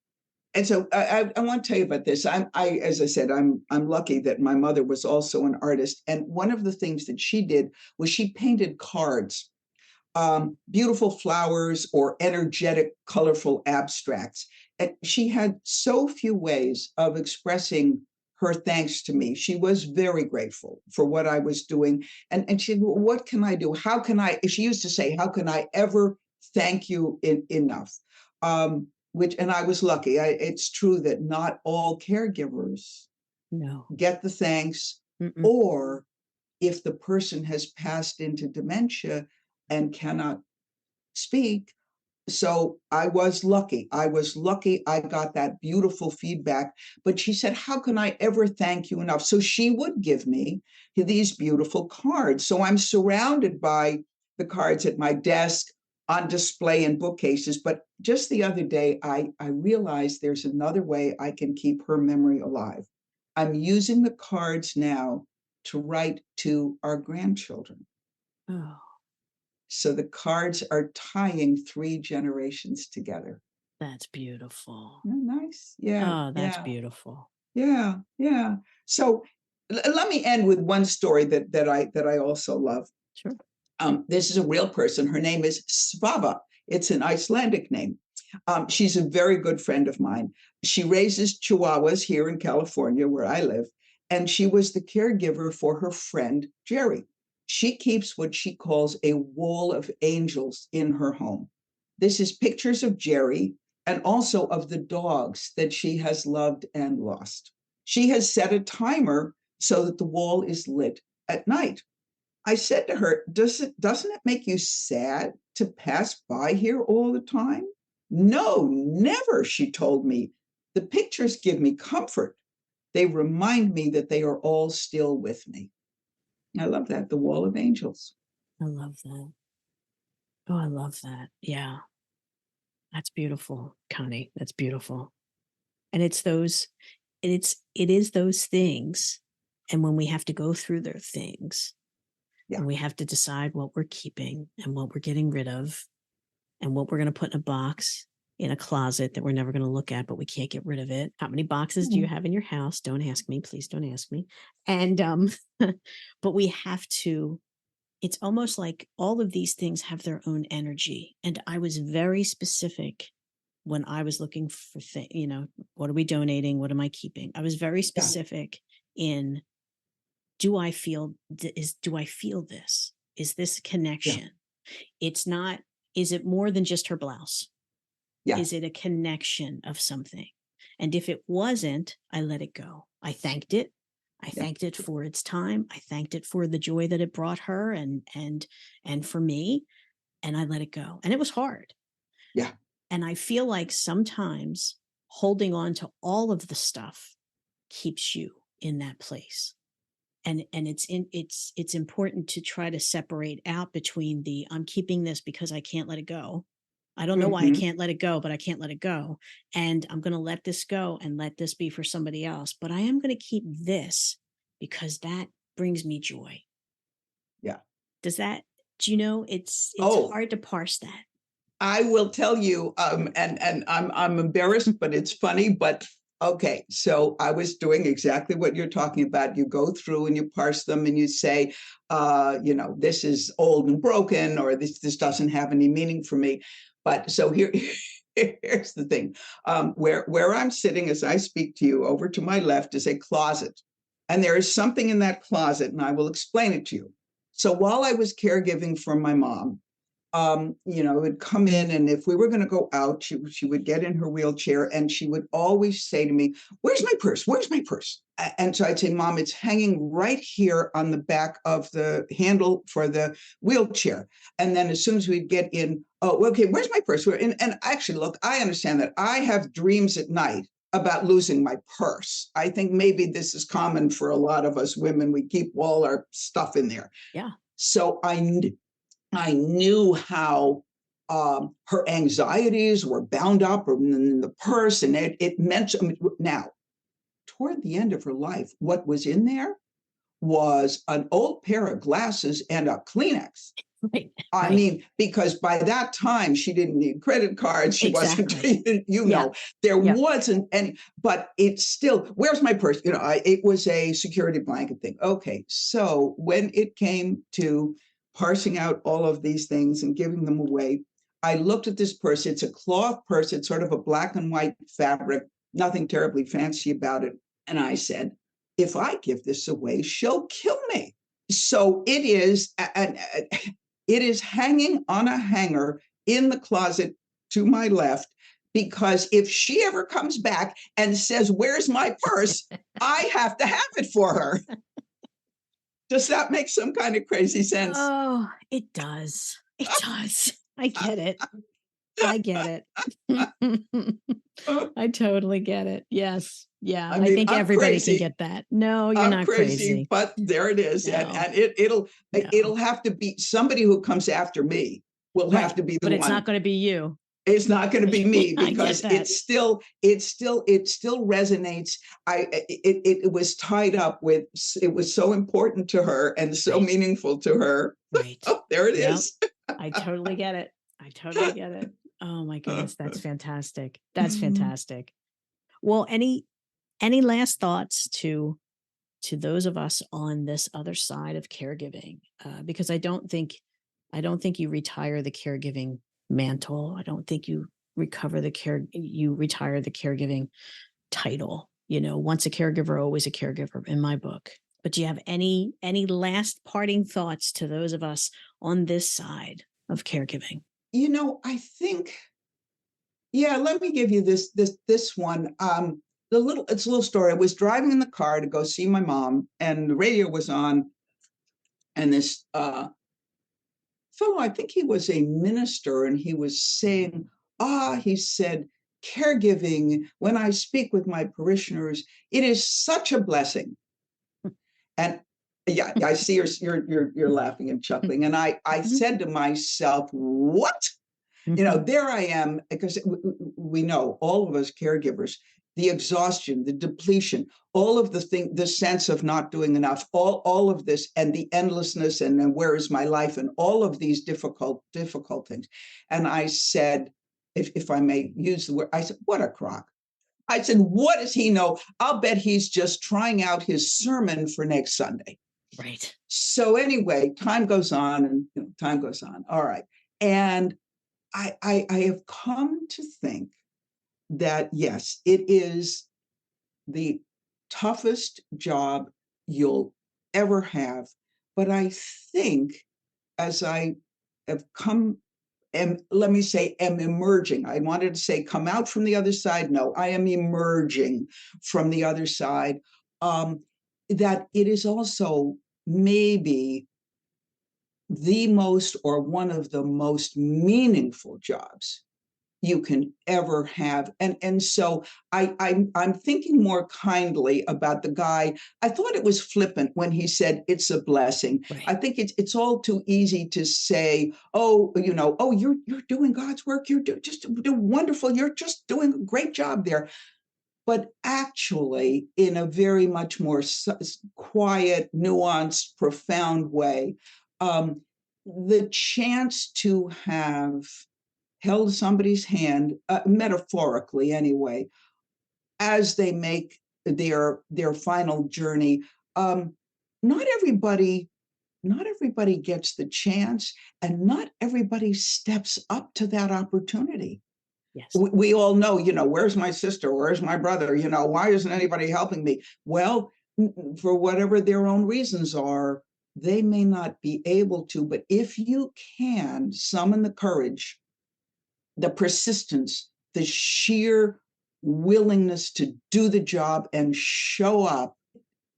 And so I want to tell you about this. As I said, I'm lucky that my mother was also an artist. And one of the things that she did was she painted cards, beautiful flowers or energetic, colorful abstracts. And she had so few ways of expressing her thanks to me. She was very grateful for what I was doing. And she said, well, what can I do? How can I, she used to say, how can I ever thank you enough? And I was lucky. It's true that not all caregivers get the thanks, or if the person has passed into dementia and cannot speak. So I was lucky. I got that beautiful feedback. But she said, how can I ever thank you enough? So she would give me these beautiful cards. So I'm surrounded by the cards at my desk, on display in bookcases. But just the other day, I realized there's another way I can keep her memory alive. I'm using the cards now to write to our grandchildren. Oh. So the cards are tying 3 generations together. That's beautiful. Oh, nice. Yeah. Oh, that's beautiful. Yeah. Yeah. So let me end with one story that I also love. Sure. This is a real person. Her name is Svava. It's an Icelandic name. She's a very good friend of mine. She raises Chihuahuas here in California, where I live, and she was the caregiver for her friend, Jerry. She keeps what she calls a wall of angels in her home. This is pictures of Jerry and also of the dogs that she has loved and lost. She has set a timer so that the wall is lit at night. I said to her, doesn't it make you sad to pass by here all the time? No, never, she told me. The pictures give me comfort. They remind me that they are all still with me. I love that, the wall of angels. I love that. Oh, I love that. Yeah. That's beautiful, Connie. That's beautiful. And it is those things. And when we have to go through their things, and we have to decide what we're keeping and what we're getting rid of and what we're going to put in a box in a closet that we're never going to look at, but we can't get rid of it. How many boxes do you have in your house? Don't ask me. Please don't ask me. And, but we have to, it's almost like all of these things have their own energy. And I was very specific when I was looking for what are we donating? What am I keeping? I was very specific in, do I feel this? Is this a connection? It's not, is it more than just her blouse? Is it a connection of something? And if it wasn't, I let it go. I thanked it. I thanked it for its time. I thanked it for the joy that it brought her and for me. And I let it go. And it was hard. Yeah. And I feel like sometimes holding on to all of the stuff keeps you in that place. And it's important to try to separate out between the, I'm keeping this because I can't let it go. I don't know why I can't let it go, but I can't let it go. And I'm going to let this go and let this be for somebody else. But I am going to keep this because that brings me joy. Yeah. Do you know, it's hard to parse that. I will tell you, and I'm embarrassed, but it's funny, but okay, so I was doing exactly what you're talking about. You go through and you parse them and you say, this is old and broken, or this doesn't have any meaning for me. But so here's the thing. Where I'm sitting as I speak to you, over to my left is a closet. And there is something in that closet, and I will explain it to you. So while I was caregiving for my mom, would come in, and if we were going to go out, she would get in her wheelchair and she would always say to me, "Where's my purse? Where's my purse?" And so I'd say, "Mom, it's hanging right here on the back of the handle for the wheelchair." And then as soon as we'd get in, "Oh, okay, where's my purse?" And actually, look, I understand that I have dreams at night about losing my purse. I think maybe this is common for a lot of us women. We keep all our stuff in there. Yeah. So I knew how her anxieties were bound up in the purse, and it meant, now, toward the end of her life, what was in there was an old pair of glasses and a Kleenex. Right. I mean, because by that time she didn't need credit cards. She wasn't, there wasn't any, but it's still, where's my purse? It was a security blanket thing. Okay. So when it came to parsing out all of these things and giving them away, I looked at this purse. It's a cloth purse. It's sort of a black and white fabric, nothing terribly fancy about it. And I said, if I give this away, she'll kill me. So it is hanging on a hanger in the closet to my left, because if she ever comes back and says, where's my purse? I have to have it for her. Does that make some kind of crazy sense? Oh, it does. It does. I get it. I get it. I totally get it. Yes. Yeah. I think everybody can get that. No, you're not crazy. But there it is. No. And it'll have to be somebody who comes after me will have to be the one. But it's not going to be you. It's not going to be me, because it still resonates. It was tied up with, it was so important to her and so meaningful to her. Right. Oh, there it is. I totally get it. Oh my goodness. That's fantastic. That's fantastic. Well, any last thoughts to those of us on this other side of caregiving? Because I don't think you retire the caregiving mantle. I don't think you retire the caregiving title. Once a caregiver, always a caregiver in my book. But do you have any last parting thoughts to those of us on this side of caregiving? I think, let me give you this one. It's a little story. I was driving in the car to go see my mom, and the radio was on, and this fellow, I think he was a minister, and he was saying, he said, caregiving, when I speak with my parishioners, it is such a blessing. And I see you're laughing and chuckling. And I said to myself, what? There I am, because we know, all of us caregivers, the exhaustion, the depletion, all of the sense of not doing enough, all of this, and the endlessness, and then where is my life, and all of these difficult things. And I said, if I may use the word, I said, what a crock. I said, what does he know? I'll bet he's just trying out his sermon for next Sunday. Right. So anyway, time goes on. All right. And I have come to think that, yes, it is the toughest job you'll ever have. But I think, as I have come, and let me say, am emerging. I wanted to say come out from the other side. No, I am emerging from the other side. That it is also maybe the most, or one of the most meaningful jobs you can ever have. And so I'm thinking more kindly about the guy. I thought it was flippant when he said it's a blessing. Right. I think it's all too easy to say, you're doing God's work. You're just wonderful. You're just doing a great job there. But actually, in a very much more quiet, nuanced, profound way, the chance to have held somebody's hand, metaphorically anyway, as they make their final journey. Not everybody gets the chance, and not everybody steps up to that opportunity. Yes. We all know, where's my sister? Where's my brother? Why isn't anybody helping me? Well, for whatever their own reasons are, they may not be able to. But if you can summon the courage, the persistence, the sheer willingness to do the job and show up,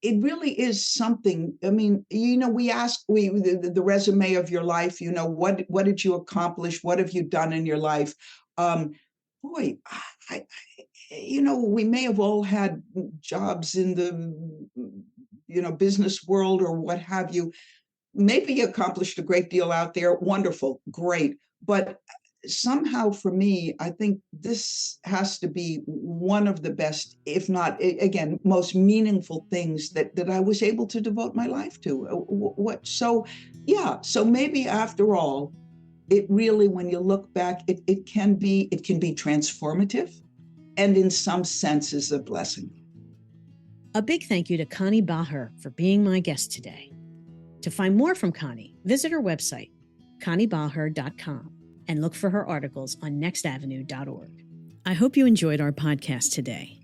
it really is something. I mean, we ask the resume of your life, what did you accomplish? What have you done in your life? we may have all had jobs in the, business world or what have you. Maybe you accomplished a great deal out there. Wonderful, great. But somehow for me, I think this has to be one of the best, if not, again, most meaningful things that I was able to devote my life to. So maybe after all, it really, when you look back, it can be transformative and in some senses a blessing. A big thank you to Connie Baher for being my guest today. To find more from Connie, visit her website, conniebaher.com, and look for her articles on nextavenue.org. I hope you enjoyed our podcast today.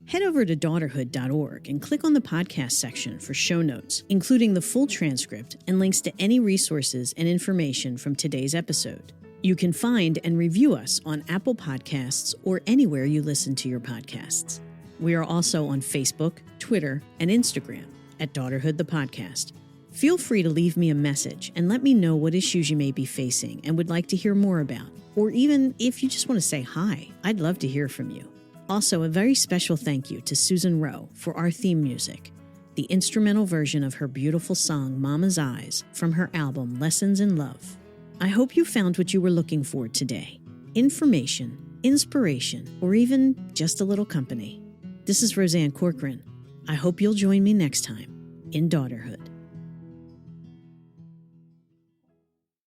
Head over to daughterhood.org and click on the podcast section for show notes, including the full transcript and links to any resources and information from today's episode. You can find and review us on Apple Podcasts or anywhere you listen to your podcasts. We are also on Facebook, Twitter, and Instagram at Daughterhood the Podcast. Feel free to leave me a message and let me know what issues you may be facing and would like to hear more about. Or even if you just want to say hi, I'd love to hear from you. Also, a very special thank you to Susan Rowe for our theme music, the instrumental version of her beautiful song Mama's Eyes from her album Lessons in Love. I hope you found what you were looking for today: information, inspiration, or even just a little company. This is Roseanne Corcoran. I hope you'll join me next time in Daughterhood.